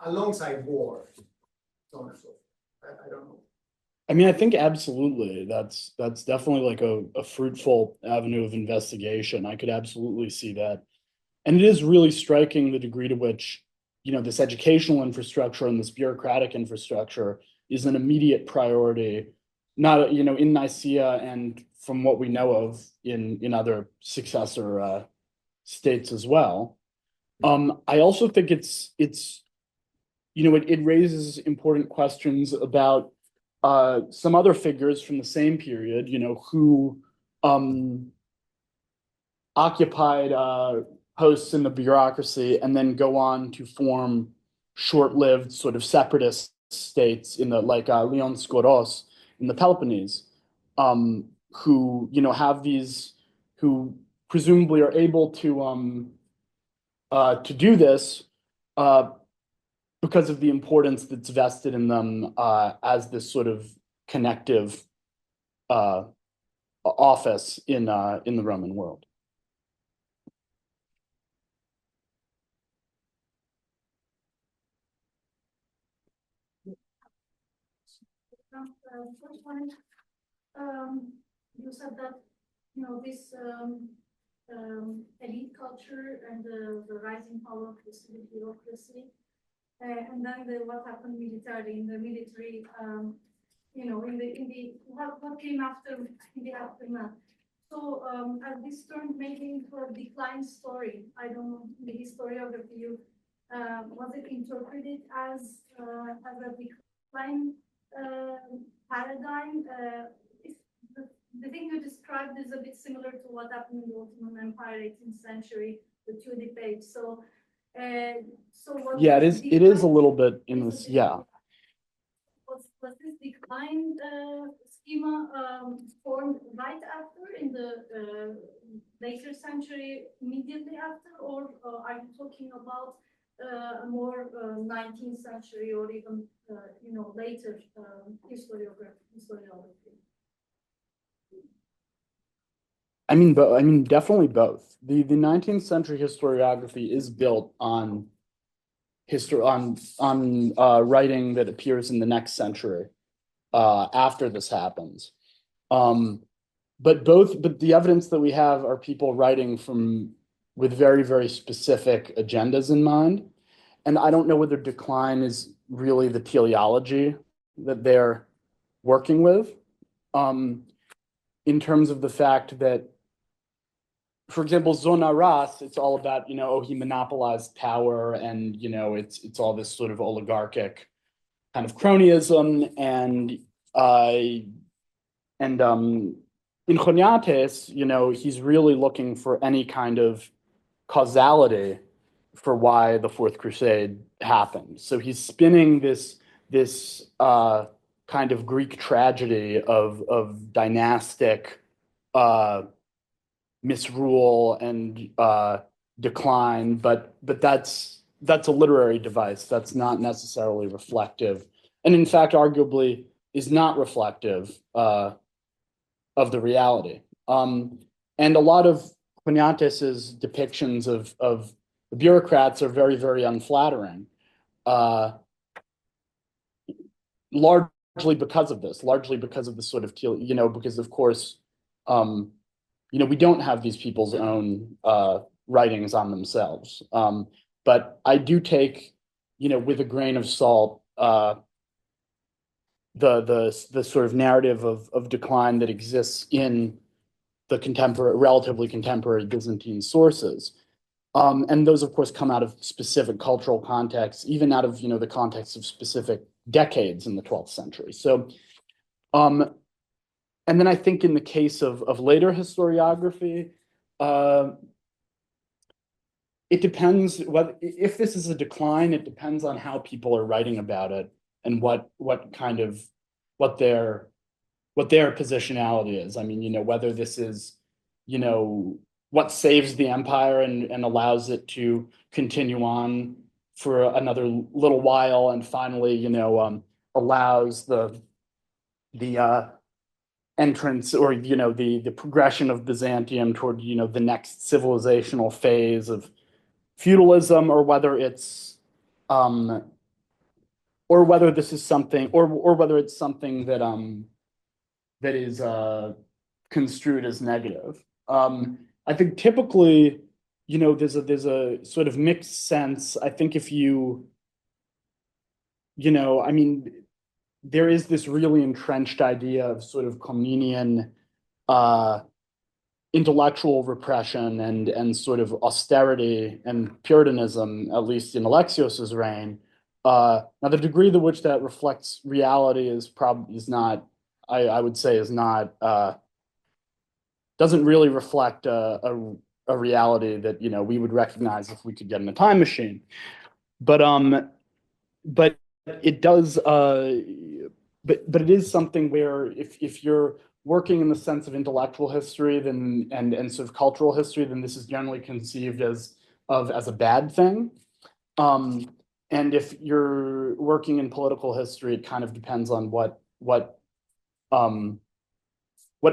alongside war, so on and so forth. I don't know. I mean, I think absolutely that's definitely like a fruitful avenue of investigation. I could absolutely see that. And it is really striking the degree to which, this educational infrastructure and this bureaucratic infrastructure is an immediate priority, not, in Nicaea and from what we know of in other successor states as well. I also think it raises important questions about some other figures from the same period, who occupied posts in the bureaucracy and then go on to form short-lived sort of separatist states in the Leon Skoros in the Peloponnese, who have these, who presumably are able to do this because of the importance that's vested in them as this sort of connective office in the Roman world. First one, you said that this elite culture and the rising power of the civil bureaucracy, and then what happened militarily in the military, what came after in the aftermath. So as this turned maybe into a decline story, I don't know, the historiography, was it interpreted as a decline paradigm? The thing you described is a bit similar to what happened in the Ottoman Empire, 18th century, the Tudeh debates. So yeah, it is a little bit in this, yeah. Was this decline schema formed right after in the later century, immediately after, or are you talking about a more 19th century or even later historiography? I mean, definitely both. The 19th century historiography is built on writing that appears in the next century after this happens. But the evidence that we have are people writing with very, very specific agendas in mind. And I don't know whether decline is really the teleology that they're working with, in terms of the fact that, for example, Zonaras, it's all about, oh, he monopolized power, and, it's all this sort of oligarchic kind of cronyism, and in Choniates, he's really looking for any kind of causality for why the Fourth Crusade happened. So he's spinning this kind of Greek tragedy of dynastic misrule and decline, but that's a literary device. That's not necessarily reflective, and in fact, arguably, is not reflective of the reality. And a lot of Choniates's depictions of the bureaucrats are very, very unflattering, largely because of this, largely because of the sort of, because of course, we don't have these people's own writings on themselves. But I do take, with a grain of salt, the sort of narrative of decline that exists in the relatively contemporary Byzantine sources. And those, of course, come out of specific cultural contexts, even out of, the context of specific decades in the 12th century. So, and then I think in the case of later historiography, it depends if this is a decline, it depends on how people are writing about it and what their positionality is. I mean, whether this is, what saves the empire and allows it to continue on for another little while, and finally, allows the entrance or the progression of Byzantium toward the next civilizational phase of feudalism, or whether it's or whether this is something, or whether it's something that that is construed as negative. I think typically, there's a sort of mixed sense. I think if I mean, there is this really entrenched idea of sort of Komnenian intellectual repression and sort of austerity and Puritanism, at least in Alexios's reign. Now, the degree to which that reflects reality is not, I would say, is not, doesn't really reflect a reality that we would recognize if we could get in a time machine. But it does, but it is something where if you're working in the sense of intellectual history, then and sort of cultural history, then this is generally conceived as a bad thing. And if you're working in political history, it kind of depends on what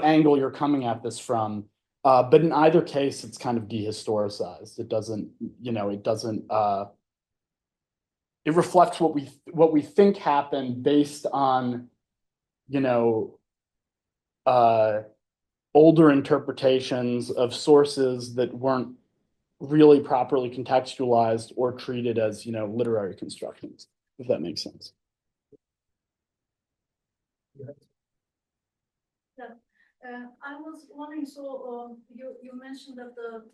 angle you're coming at this from. But in either case, it's kind of dehistoricized. It doesn't, it reflects what we think happened based on, older interpretations of sources that weren't really properly contextualized or treated as, literary constructions, if that makes sense. Yeah. I was wondering, so you mentioned that the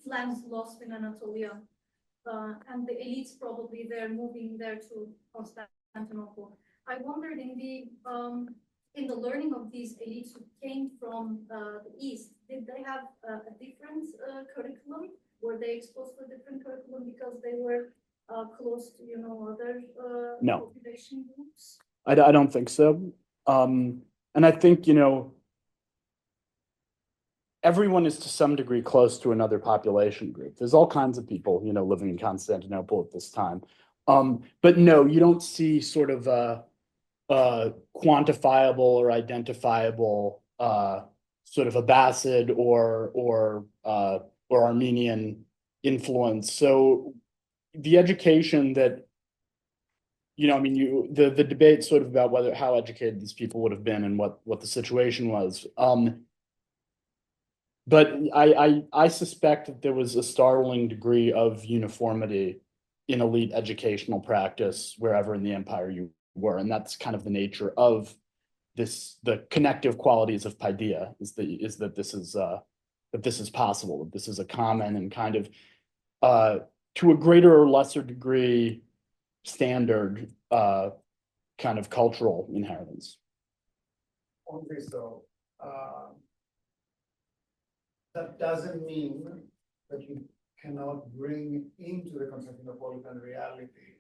lands lost in Anatolia, and the elites probably they're moving there to Constantinople. I wondered in the learning of these elites who came from the East, did they have a different curriculum? Were they exposed to a different curriculum because they were close to, other No. population groups? I don't think so. And I think, everyone is to some degree close to another population group. There's all kinds of people, living in Constantinople at this time. But no, you don't see sort of quantifiable or identifiable sort of Abbasid or Armenian influence. So the education that, the debate sort of about how educated these people would have been and what the situation was. But I suspect that there was a startling degree of uniformity in elite educational practice wherever in the empire you were. And that's kind of the nature of this, the connective qualities of paideia is that this is possible, that this is a common and kind of to a greater or lesser degree standard kind of cultural inheritance. On this though, that doesn't mean that you cannot bring into the Constantinopolitan reality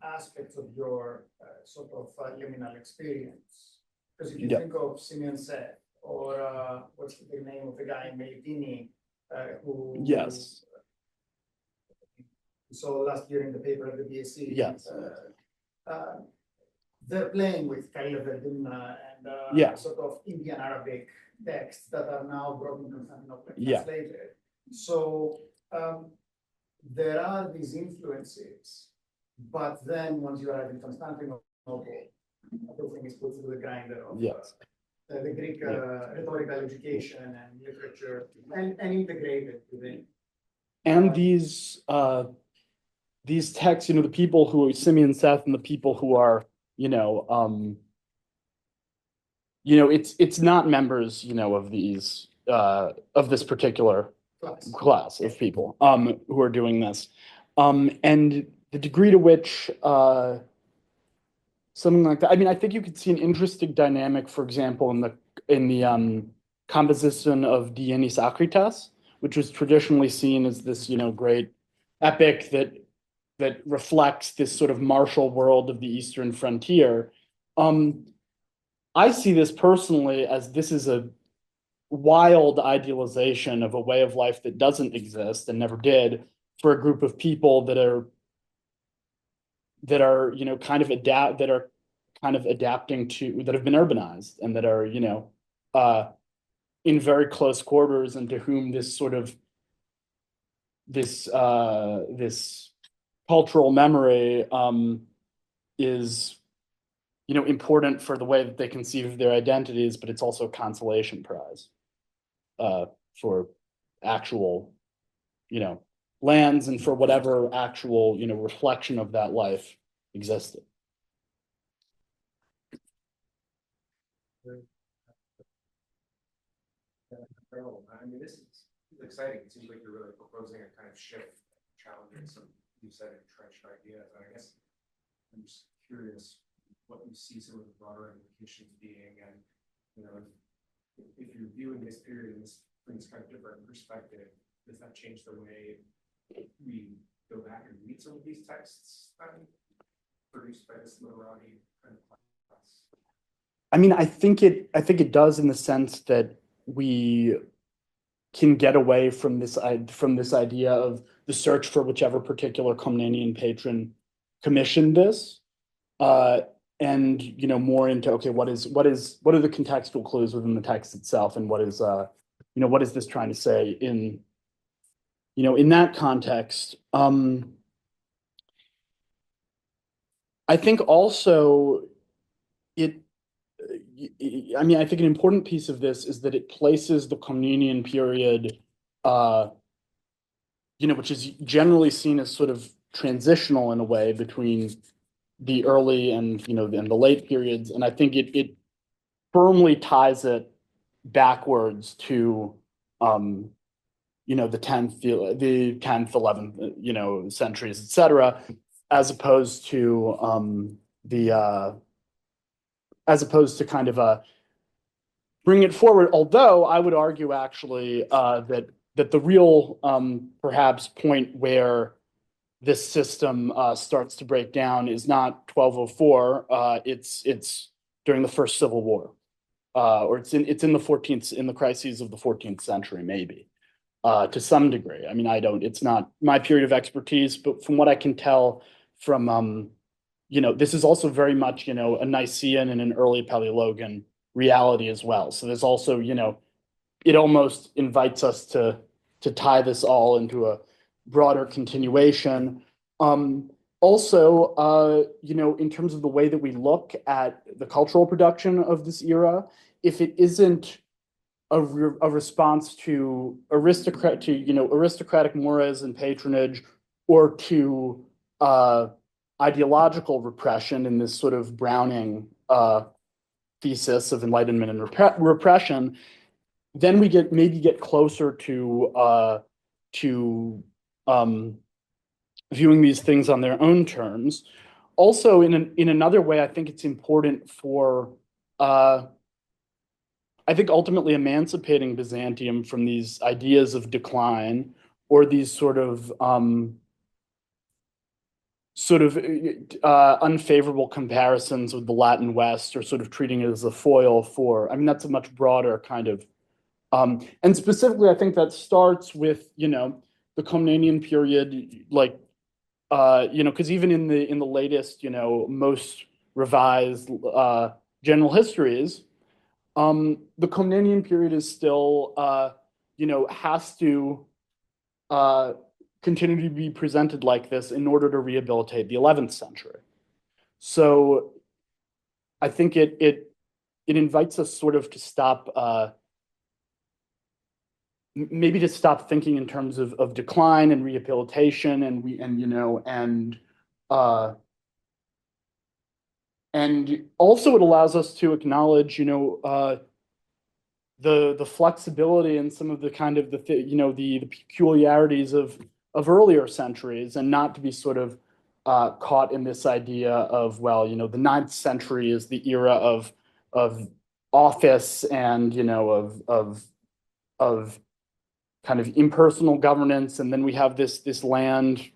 aspects of your sort of liminal experience. Because if you think of Simeon Seth or what's the name of the guy in Melitini who we saw last year in the paper at the BSc. Yes. They're playing with Kailavedin and sort of Indian Arabic texts that are now brought into Constantinople and translated. So there are these influences, but then once you arrive in Constantinople, everything is put through the grinder of the Greek rhetorical education and literature and integrated within. And these texts, the people who are Simeon Seth and the people who are, it's not members, of these of this particular class of people who are doing this. And the degree to which something like that, I think you could see an interesting dynamic, for example, in the composition of Ioannes Poutzes, which was traditionally seen as this, great epic that reflects this sort of martial world of the Eastern frontier. I see this personally as this is a wild idealization of a way of life that doesn't exist and never did for a group of people that are kind of adapting to, that have been urbanized and that are in very close quarters, and to whom this sort of this cultural memory is important for the way that they conceive of their identities, but it's also a consolation prize for actual lands and for whatever actual reflection of that life existed. This is exciting. It seems like you're really proposing a kind of shift, challenging some, you said, entrenched ideas. And I guess I'm just curious what you see some of the broader implications being, and if you're viewing this period in this kind of different perspective, does that change the way we go back and read some of these texts produced by this literati kind of class? I think it does, in the sense that we can get away from this idea of the search for whichever particular Komnenian patron commissioned this, and more into, okay, what are the contextual clues within the text itself, and what is this trying to say in that context. I think also I think an important piece of this is that it places the Komnenian period, which is generally seen as sort of transitional in a way between the early and the late periods, and I think it firmly ties it backwards to the 10th, 11th, centuries, etc., as opposed to kind of bring it forward. Although I would argue actually that the real perhaps point where this system starts to break down is not 1204. It's during the first Civil War, or it's in the 14th, in the crises of the 14th century, maybe to some degree. It's not my period of expertise, but from what I can tell from this is also very much, a Nicaean and an early Paleologan reality as well. So there's also, it almost invites us to tie this all into a broader continuation. Also, in terms of the way that we look at the cultural production of this era, if it isn't a response to aristocratic mores and patronage, or to ideological repression in this sort of Browning thesis of enlightenment and repression, then we maybe get closer to viewing these things on their own terms. Also, in another way, I think it's important for I think ultimately emancipating Byzantium from these ideas of decline or these sort of unfavorable comparisons with the Latin West, or sort of treating it as a foil for, I mean, that's a much broader kind of, and specifically, I think that starts with, the Komnenian period, like, because even in the latest, most revised general histories, the Komnenian period is still, has to continue to be presented like this in order to rehabilitate the 11th century. So I think it invites us sort of to stop, maybe to stop thinking in terms of decline and rehabilitation, and also it allows us to acknowledge, the flexibility and some of the kind of the peculiarities of earlier centuries, and not to be sort of caught in this idea of, well, the 9th century is the era of office and of kind of impersonal governance, and then we have this land,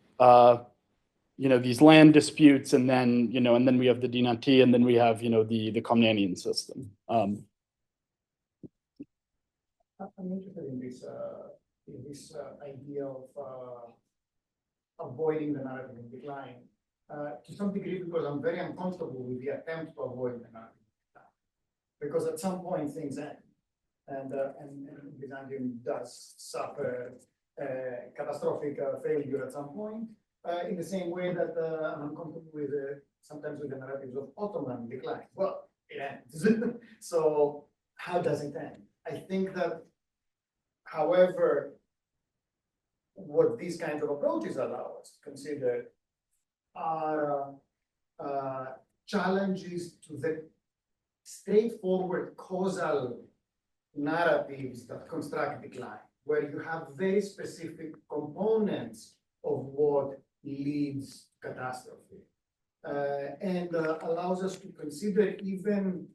these land disputes, and then we have the dynasty, and then we have the Komnenian system. I'm interested in this idea of avoiding the narrative in decline to some degree, because I'm very uncomfortable with the attempt to avoid the narrative in decline. Because at some point things end, and Byzantium does suffer catastrophic failure at some point. In the same way that I'm uncomfortable with sometimes with the narratives of Ottoman decline. Well, it ends. So how does it end? I think that, however, what these kinds of approaches allow us to consider are challenges to the straightforward causal narratives that construct decline, where you have very specific components of what leads to catastrophe, and allows us to consider even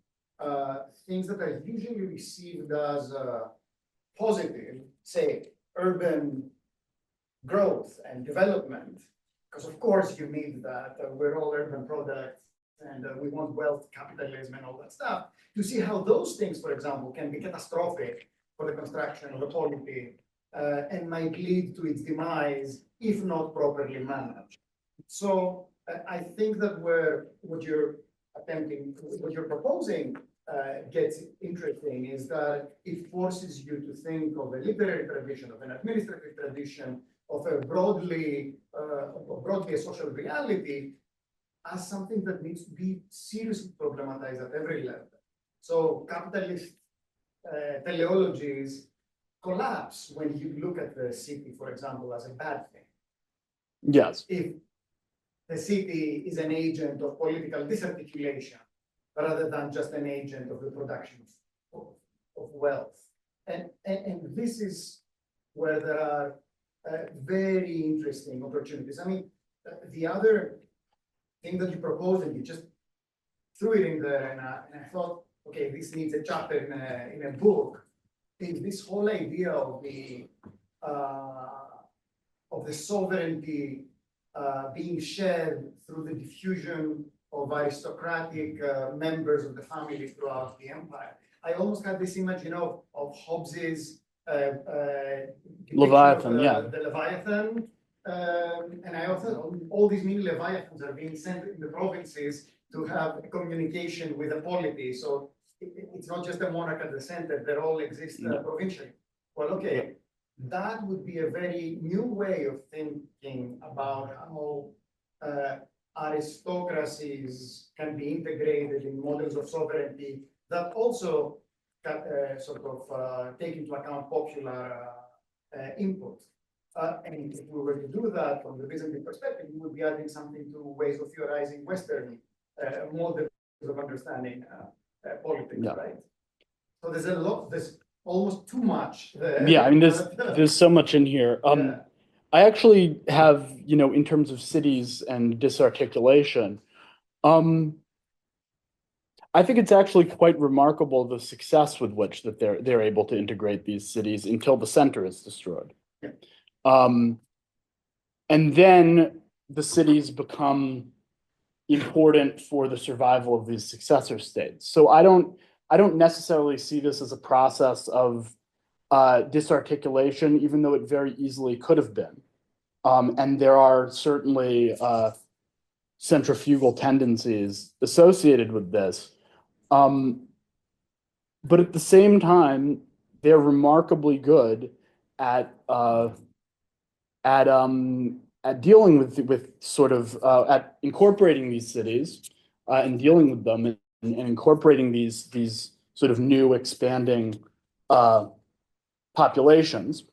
things that are usually received as positive, say urban growth and development, because of course you need that. We're all urban products, and we want wealth, capitalism, and all that stuff. To see how those things, for example, can be catastrophic for the construction of a polity and might lead to its demise if not properly managed. So I think that what you're proposing gets interesting is that it forces you to think of a literary tradition, of an administrative tradition, of a broadly a social reality as something that needs to be seriously problematized at every level. So capitalist teleologies collapse when you look at the city, for example, as a bad thing. Yes. If the city is an agent of political disarticulation rather than just an agent of the production of wealth. And this is where there are very interesting opportunities. I mean, the other thing that you proposed, and you just threw it in there, and I thought, okay, this needs a chapter in a book, is this whole idea of the sovereignty being shared through the diffusion of aristocratic members of the family throughout the empire. I almost had this image, of Hobbes's Leviathan, the Leviathan. And I also, all these mini Leviathans are being sent in the provinces to have a communication with a polity. So it's not just a monarch at the center, they all exist provincially. Well, okay, that would be a very new way of thinking about how aristocracies can be integrated in models of sovereignty that also sort of take into account popular input. And if we were to do that from the Byzantine perspective, we would be adding something to ways of theorizing Western models of understanding politics, Yeah. right? So there's almost too much there. Yeah, I mean, but, there's so much in here. yeah. I actually have, in terms of cities and disarticulation, I think it's actually quite remarkable the success with which that they're able to integrate these cities until the center is destroyed. Yeah. And then the cities become important for the survival of these successor states. So I don't necessarily see this as a process of disarticulation, even though it very easily could have been. And there are certainly centrifugal tendencies associated with this. But at the same time, they're remarkably good at dealing with sort of at incorporating these cities and dealing with them and incorporating these sort of new expanding populations.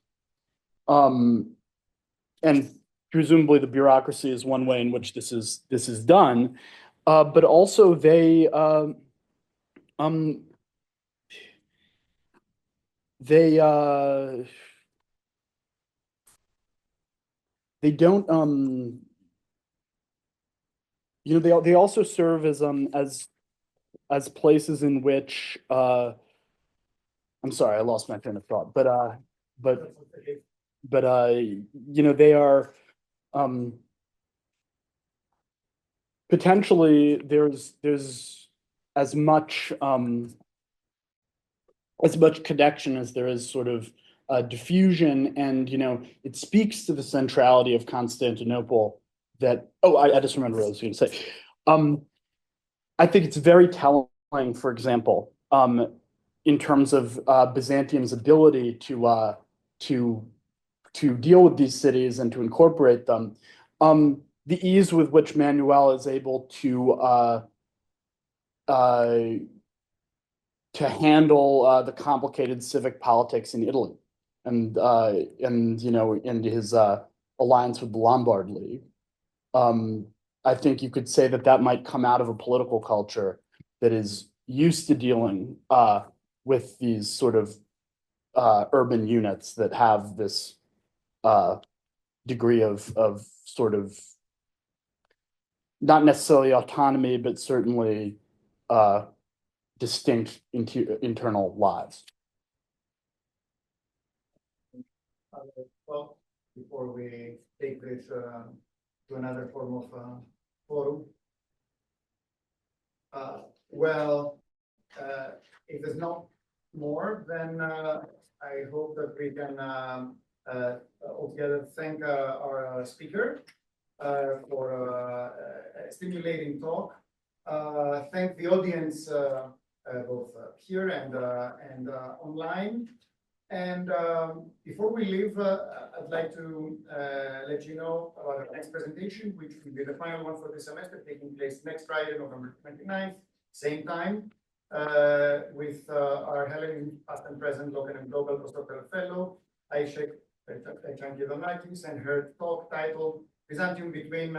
And presumably the bureaucracy is one way in which this is done, but also they don't they also serve as places in which I'm sorry, I lost my train of thought, but they are potentially there's as much connection as there is sort of diffusion, and it speaks to the centrality of Constantinople that I just remembered what I was going to say. I think it's very telling, for example, in terms of Byzantium's ability to deal with these cities and to incorporate them, the ease with which Manuel is able to handle the complicated civic politics in Italy, and his alliance with the Lombard League. I think you could say that might come out of a political culture that is used to dealing with these sort of urban units that have this degree of sort of not necessarily autonomy, but certainly distinct internal lives. Well, before we take this to another form of forum, if there's no more, then I hope that we can altogether thank our speaker for a stimulating talk. Thank the audience both here and online. And before we leave, I'd like to let you know about our next presentation, which will be the final one for this semester, taking place next Friday, November 29th, same time, with our Hellenic past and present local and global postdoctoral fellow, Ioannes Poutzes, and her talk titled Byzantium Between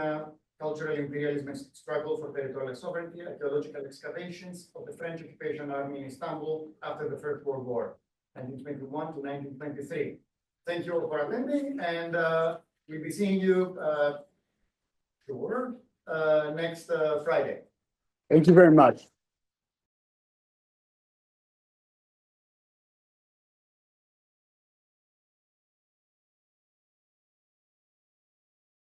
Cultural Imperialism and Struggle for Territorial Sovereignty, Archaeological Excavations of the French Occupation Army in Istanbul after the First World War, 1921 to 1923. Thank you all for attending, and we'll be seeing you next Friday. Thank you very much.